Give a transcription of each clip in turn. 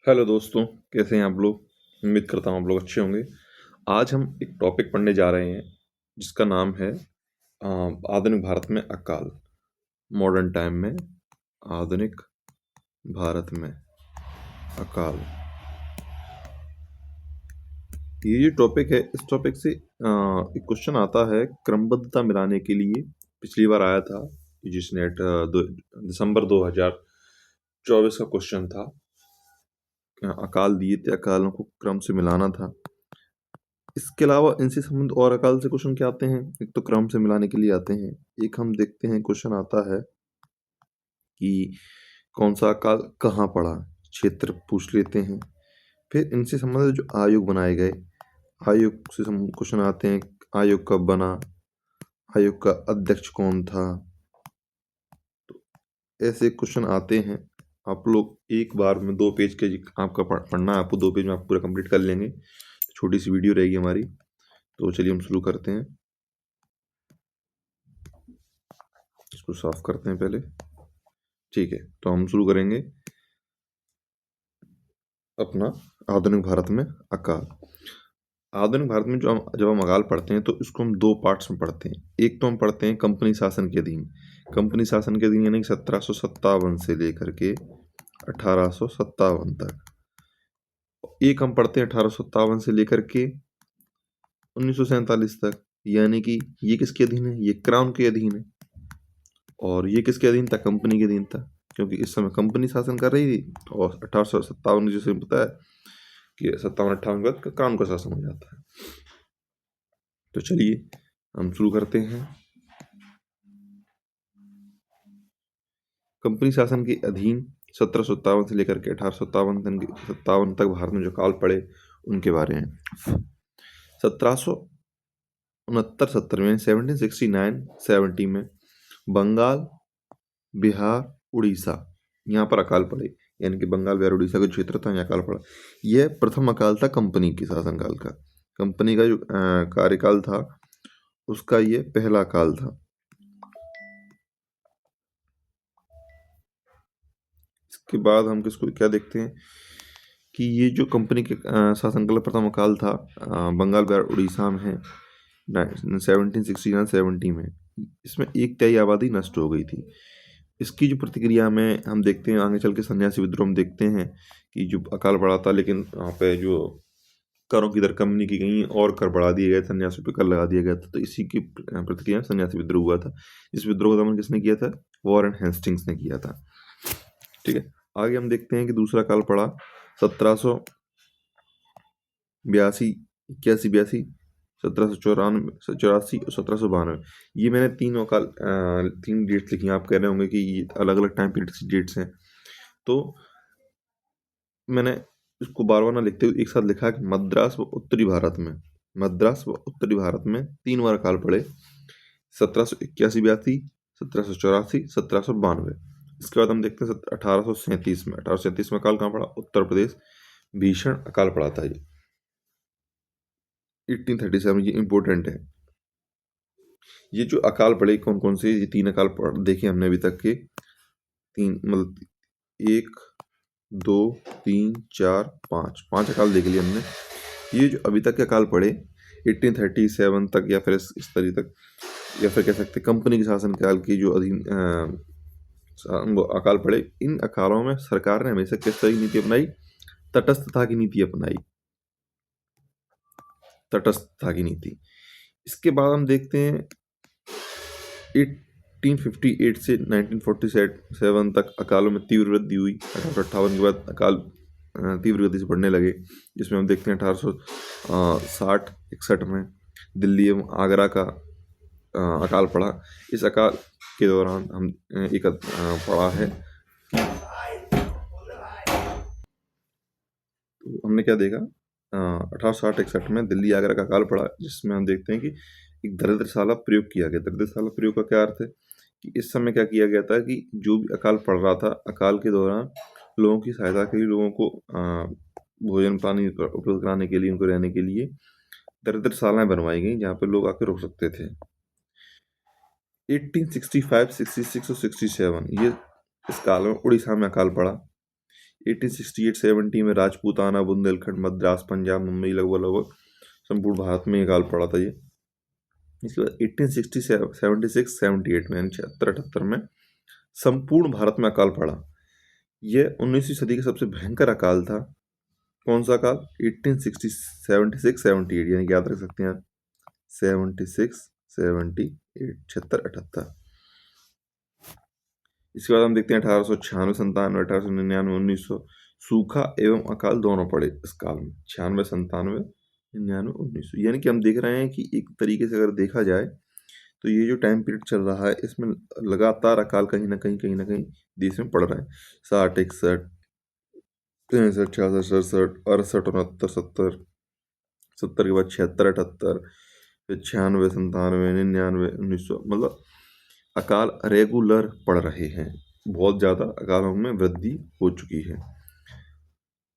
Hello दोस्तों, कैसे हैं आप लोग। उम्मीद करता हूँ आप लोग अच्छे होंगे। आज हम एक टॉपिक पढ़ने जा रहे हैं जिसका नाम है आधुनिक भारत में अकाल। मॉडर्न टाइम में आधुनिक भारत में अकाल। ये जो टॉपिक है, इस टॉपिक से एक क्वेश्चन आता है क्रमबद्धता मिलाने के लिए। पिछली बार आया था जिस नेट दिसंबर 2024 का क्वेश्चन था। अकाल दिए थे, अकालों को क्रम से मिलाना था। इसके अलावा इनसे संबंधित और अकाल से क्वेश्चन क्या आते हैं। एक तो क्रम से मिलाने के लिए आते हैं। एक हम देखते हैं क्वेश्चन आता है कि कौन सा अकाल कहाँ पड़ा, क्षेत्र पूछ लेते हैं। फिर इनसे संबंधित जो आयोग बनाए गए, आयोग से क्वेश्चन आते हैं। आयोग कब बना, आयोग का अध्यक्ष कौन था। तो ऐसे क्वेश्चन आते हैं। आप लोग एक बार में 2 पेज के आपका पढ़ना है, आपको 2 पेज में आप पूरा कंप्लीट कर लेंगे। छोटी सी वीडियो रहेगी हमारी। तो चलिए हम शुरू करते हैं। इसको साफ करते हैं पहले। ठीक है, तो हम शुरू करेंगे अपना आधुनिक भारत में अकाल। आधुनिक भारत में जब हम अकाल पढ़ते हैं तो इसको हम 2 पार्ट्स में पढ़ते हैं। एक तो हम पढ़ते हैं कंपनी शासन के अधीन। कंपनी शासन के अधीन यानी 1757 से लेकर के 1857 तक। एक हम पढ़ते हैं 1857 से लेकर के 1947 तक, यानी कि ये किसके अधीन है, ये क्राउन के अधीन है। और ये किसके अधीन था, कंपनी के अधीन था, क्योंकि इस समय कंपनी शासन कर रही थी। और 1857 जैसे पता है कि 57-58 के बाद क्राउन का शासन हो जाता है। तो चलिए हम शुरू करते हैं। कंपनी शासन के अधीन 1757 से लेकर के 1857 तक भारत में जो काल पड़े उनके बारे में। 1769-70 में 1769-70 में बंगाल, बिहार, उड़ीसा यहाँ पर अकाल पड़े। यानी कि बंगाल, बिहार, उड़ीसा का क्षेत्र था, यहाँ अकाल पड़ा। यह प्रथम अकाल था कंपनी के शासनकाल का। कंपनी का जो कार्यकाल था उसका ये पहला काल था। इसके बाद हम किसको क्या देखते हैं कि ये जो कंपनी के शासनकाल प्रथम काल था बंगाल, बिहार, उड़ीसा में है 1769-70 में। इसमें 1/3 आबादी नष्ट हो गई थी। इसकी जो प्रतिक्रिया में हम देखते हैं, आगे चल के सन्यासी विद्रोह में देखते हैं कि जो अकाल पड़ा था, लेकिन वहाँ पे जो करों की दर कम नहीं की गई और कर बढ़ा दिए गए, सन्यासी पे कर लगा दिया गया था। तो इसी की प्रतिक्रिया में सन्यासी विद्रोह हुआ था। इस विद्रोह का दमन किसने किया था, वॉरेन हेस्टिंग्स ने किया था। ठीक है, आगे हम देखते हैं कि दूसरा काल पड़ा 1782, 81-82, 1794-84 और 1792। ये मैंने तीन डेट्स लिखी हैं। आप कह रहे होंगे कि ये अलग अलग टाइम पीरियड की डेट्स हैं, तो मैंने इसको बार बार ना लिखते हुए एक साथ लिखा है कि मद्रास व उत्तरी भारत में, मद्रास व उत्तरी भारत में 3 बार काल पड़े। 1781-82, 1784, 1792। इसके बाद हम देखते हैं 1837 में। 1837 में अकाल कहाँ पड़ा, उत्तर प्रदेश। भीषण अकाल पड़ा था ये 1837। ये इंपॉर्टेंट है। ये जो अकाल पड़े कौन कौन से, ये 3 अकाल देखे हमने अभी तक के। 3 मतलब 1, 2, 3, 4, 5 अकाल देख लिए हमने। ये जो अभी तक के अकाल पड़े 1837 तक, या फिर इस तरीके तक, या फिर कह सकते कंपनी के शासनकाल की जो अधीन अकाल पड़े, इन अकालों में सरकार ने हमेशा किस तरह की नीति अपनाई, तटस्थता की नीति अपनाई। तटस्थता की नीति। इसके बाद हम देखते हैं 1858 से 1947 तक अकालों में तीव्र वृद्धि हुई। 1858 के बाद अकाल तीव्र गति से बढ़ने लगे, जिसमें हम देखते हैं 1860-61 में दिल्ली एवं आगरा का अकाल पड़ा। इस अकाल के दौरान हम एक पढ़ा है, तो हमने क्या देखा, 1860-61 में दिल्ली आगरा का अकाल पड़ा, जिसमें हम देखते हैं कि एक दरिद्रशाला प्रयोग किया गया। दरिद्रशाला प्रयोग का क्या अर्थ है कि इस समय क्या किया गया था कि जो भी अकाल पड़ रहा था, अकाल के दौरान लोगों की सहायता के लिए, लोगों को भोजन पानी उपलब्ध कराने के लिए, उनको रहने के लिए दरिद्रशालाएं बनवाई गई जहाँ पे लोग आकर रुक सकते थे। 1865, 66 और 67 ये इस काल में उड़ीसा में अकाल पड़ा। 1868-70 में राजपूताना, बुंदेलखंड, मद्रास, पंजाब, मुंबई, लगभग संपूर्ण भारत में अकाल पड़ा था ये। इसके बाद 1876-78 में यानी 76-78 में संपूर्ण भारत में अकाल पड़ा। यह 19वीं सदी का सबसे भयंकर अकाल था। कौन सा अकाल? 1876-78 यानी याद रख सकते हैं आप 76-78 76-78। इसके बाद हम देखते हैं 1896-97, 1899-1900 सूखा एवं अकाल दोनों पड़े इस काल में। 96-97, 99-1900 यानी कि हम देख रहे हैं कि एक तरीके से अगर देखा जाए तो ये जो टाइम पीरियड चल रहा है इसमें लगातार अकाल कहीं ना कहीं देश में पड़ रहा है। 60, 61, 63, 66, 67, 68, 69, 70, 70 के बाद 76, 78, फिर 96, 97, 99, 1900, मतलब अकाल रेगुलर पड़ रहे हैं। बहुत ज़्यादा अकालों में वृद्धि हो चुकी है।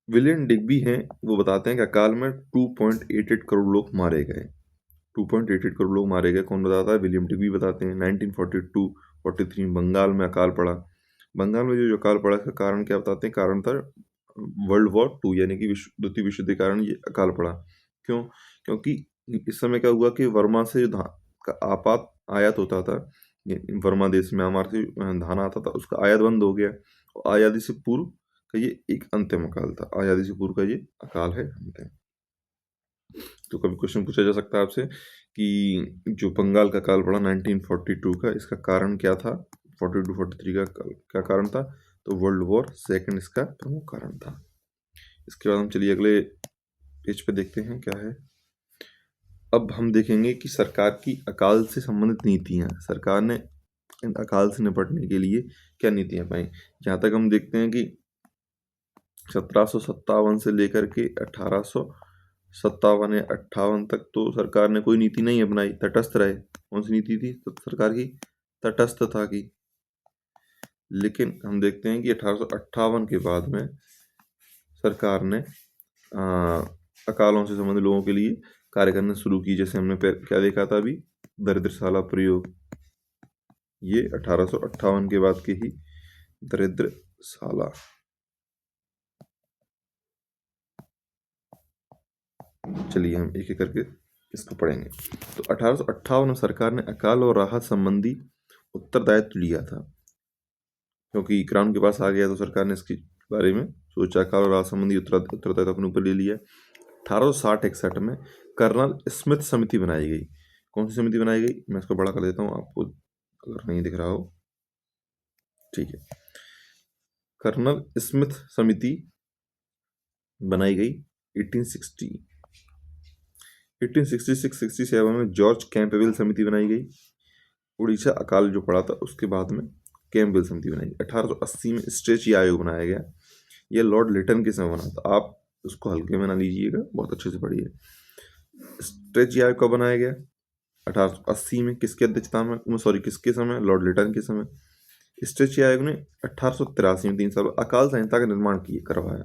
विलियम डिग्बी हैं, वो बताते हैं कि अकाल में 2.88 करोड़ लोग मारे गए। 2.88 करोड़ लोग मारे गए। कौन बताता है? विलियम डिग्बी बताते हैं। 1942-43 में बंगाल में अकाल पड़ा। बंगाल में जो अकाल पड़ा इसका कारण क्या बताते हैं? कारण था वर्ल्ड वॉर 2 यानी कि द्वितीय विश्व युद्ध के कारण ये अकाल पड़ा। क्यों? क्योंकि इस समय क्या हुआ कि वर्मा से जो धान का आपात आयात होता था, वर्मा देश में म्यांमार से धान आता था, उसका आयात बंद हो गया। आज़ादी से पूर्व का ये एक अंतिम अकाल था। आज़ादी से पूर्व का ये अकाल है अंतिम। तो कभी क्वेश्चन पूछा जा सकता है आपसे कि जो बंगाल का अकाल पड़ा 1942 का, इसका कारण क्या था? 42-43 का क्या कारण था? तो वर्ल्ड वॉर सेकंड इसका प्रमुख कारण था। इसके बाद हम चलिए अगले पेज पे देखते हैं क्या है। अब हम देखेंगे कि सरकार की अकाल से संबंधित नीतियाँ, सरकार ने इन अकाल से निपटने के लिए क्या नीतियाँ पाई। जहाँ तक हम देखते हैं कि 1757 से लेकर के 1857 या 58 तक तो सरकार ने कोई नीति नहीं अपनाई, तटस्थ रहे। कौन सी नीति थी सरकार की? तटस्थता की। लेकिन हम देखते हैं कि 1858 के बाद में सरकार ने अकालों से संबंधित लोगों के लिए कार्य करना शुरू की। जैसे हमने क्या देखा था अभी, दरिद्रशाला प्रयोग, ये 1858 के बाद के ही दरिद्रशाला। चलिए हम एक एक करके इसको पढ़ेंगे। तो 1858 में सरकार ने अकाल और राहत संबंधी उत्तरदायित्व लिया था, क्योंकि क्राउन के पास आ गया तो सरकार ने इसके बारे में सोचा, अकाल और राहत संबंधी उत्तरदायित्व अपने ऊपर ले लिया। 1860-61 में कर्नल स्मिथ समिति बनाई गई। कौन सी समिति बनाई गई? मैं इसको बड़ा कर देता हूँ आपको अगर नहीं दिख रहा हो। ठीक है, कर्नल स्मिथ समिति बनाई गई 1866-67 में जॉर्ज कैंपबेल समिति बनाई गई। उड़ीसा अकाल जो पड़ा था उसके बाद में कैंपबेल समिति बनाई। 1880 में स्ट्रेची आयोग बनाया गया। यह लॉर्ड लिटन के समय बना था। आप उसको हल्के में ना लीजिएगा, बहुत अच्छे से पढ़िए। स्ट्रेची आयोग कब बनाया गया? 1880 में। किसके अध्यक्षता में? किसके समय? लॉर्ड लिटन के समय। स्ट्रेची आयोग ने 1883 में 3 साल अकाल संहिता का निर्माण करवाया।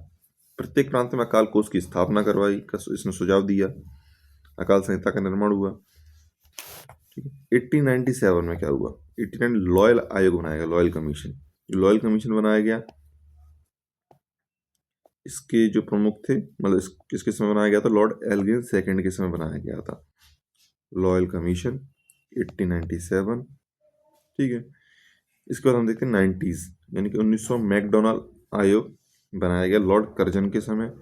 प्रत्येक प्रांत में अकाल कोष की स्थापना करवाई, इसने सुझाव दिया, अकाल संहिता का निर्माण हुआ। ठीक है। 1897 में क्या हुआ? 1899 लॉयल आयोग बनाया गया, लॉयल कमीशन। लॉयल कमीशन बनाया गया, इसके जो प्रमुख थे, मतलब किसके समय बनाया गया था? लॉर्ड एल्गिन सेकंड के समय बनाया गया था लॉयल कमीशन 1897। ठीक है। इसके बाद हम देखते हैं 90s यानी कि 1900 मैकडोनाल्ड आयोग बनाया गया लॉर्ड कर्जन के समय।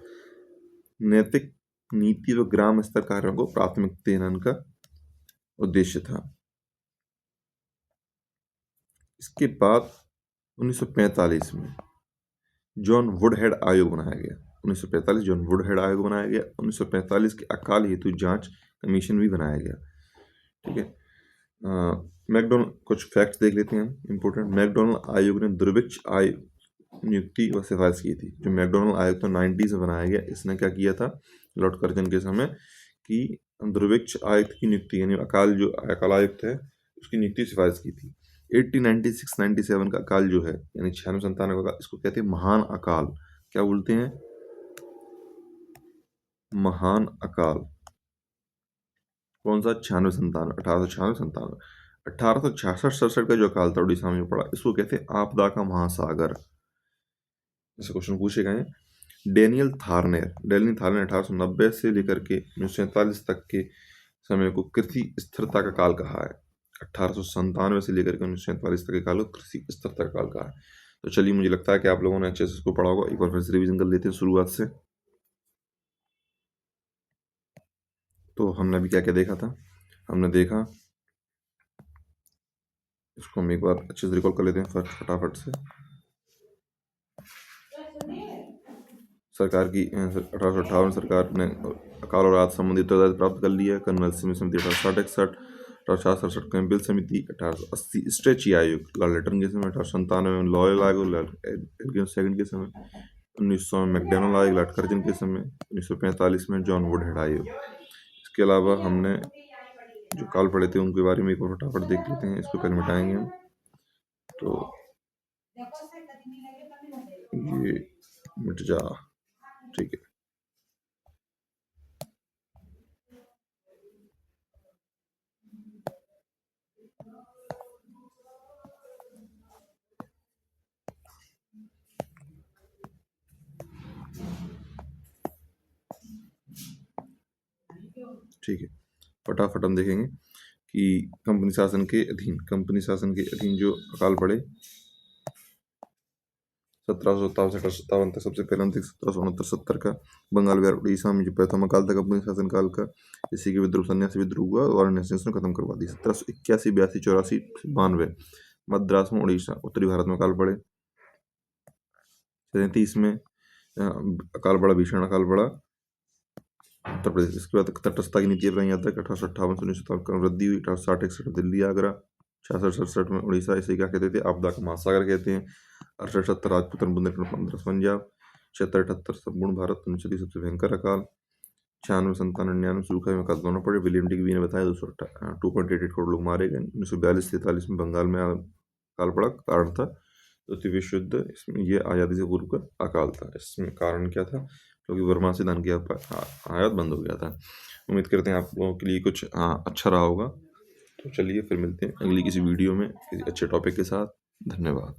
नैतिक नीति व ग्राम स्तर कार्यों को प्राथमिकता देना इनका उद्देश्य था। इसके बाद 1945 में जॉन वुडहेड आयोग बनाया गया। 1945 जॉन वुडहेड आयोग बनाया गया। 1945 के अकाल हेतु जांच कमीशन भी बनाया गया। ठीक है। मैकडोनल्ड, कुछ फैक्ट्स देख लेते हैं हम इम्पोर्टेंट। मैकडोनल्ड आयोग ने दुर्भिक्ष आयोग नियुक्ति व सिफारिश की थी। जो मैकडोनल्ड आयोग तो 90s में बनाया गया, इसने क्या किया था लॉर्ड कर्जन के समय कि दुर्भिक्ष आयुक्त की नियुक्ति, यानी अकाल जो अकाल आयुक्त है उसकी नियुक्ति सिफारिश की थी। 1896-97 का अकाल जो है यानी 96-97 का, इसको कहते हैं महान अकाल। क्या बोलते हैं? महान अकाल। कौन सा? 96-97, 1896-97। 1866-67 का जो अकाल था उड़ीसा में पड़ा, इसको कहते हैं आपदा का महासागर। ऐसे क्वेश्चन पूछे गए हैं। डेनियल थार्नेर 1890 से लेकर के 1947 तक के समय को कृषि स्थिरता का काल कहा है। 1897 से लेकर के 1947 तक के काल को कृषि स्थिरता का काल कहा है। तो चलिए, मुझे लगता है कि आप लोगों ने अच्छे से इसको पढ़ा होगा। एक बार फिर से रिवीजन कर लेते हैं शुरुआत से। तो हमने अभी क्या क्या देखा था? हमने देखा, इसको हम एक बार अच्छे से रिकॉल कर लेते हैं फटाफट से। सरकार की 1858 सरकार ने अकाल और राहत संबंधी उत्तरदायित्व प्राप्त कर लिया। कर्नल समिति 1860-61, 1867 कैंपबेल समिति, 1880 स्ट्रेची आयोग लॉर्ड लिटन के समय, 1897 में लॉयल आयोग लॉर्ड एल्गिन सेकंड के समय, 1900 में मैकडोनल आयोग लॉर्ड कर्जन के समय, 1945 में जॉन वुडहेड आयोग। इसके अलावा हमने जो काल पढ़े थे उनके बारे में एक बार फटाफट देख लेते हैं। इसको पहले मिटाएंगे हम। तो ये मिट जा, ठीक है। ठीक है, फटाफट हम देखेंगे कि कंपनी शासन के अधीन जो अकाल पड़े 1757 से 1857 तक। सबसे पहले हम देख 1769-70 का बंगाल बिहार उड़ीसा में जो प्रथम अकाल था कंपनी शासन काल का। इसी के विद्रोह सन्यासी विद्रोह हुआ और ने खत्म करवा दी। 1781, 82, 84, 92 मद्रास में उड़ीसा उत्तरी भारत में अकाल पड़े। 37 में अकाल पड़ा, भीषण अकाल पड़ा उत्तर प्रदेश। इसके बाद तटस्थता की नीति अपनाई जाता है। 1858 से 1900 का वृद्धि हुई। 1860-61 दिल्ली आगरा। 66-67 में उड़ीसा, इसे क्या कहते थे? आपदा का महासागर कहते हैं। 68-70 राजपूताना बुंदेलखंड पंद्रह पंजाब। 76-78 संपूर्ण भारत। 1930 सबसे भयंकर अकाल। 96-97-99 सूखा में अकाल दोनों पड़े। विलियम डिग्बी ने बताया 2.88 करोड़ लोग मारे गए। 1942-43 में बंगाल में अकाल पड़ा, कारण था द्वितीय विश्व युद्ध। इसमें ये आज़ादी से पूर्व का अकाल था। इसमें कारण क्या था? क्योंकि वर्मा से धन की आयात बंद हो गया था। उम्मीद करते हैं आप लोगों के लिए कुछ अच्छा रहा होगा। तो चलिए फिर मिलते हैं अगली किसी वीडियो में किसी अच्छे टॉपिक के साथ। धन्यवाद।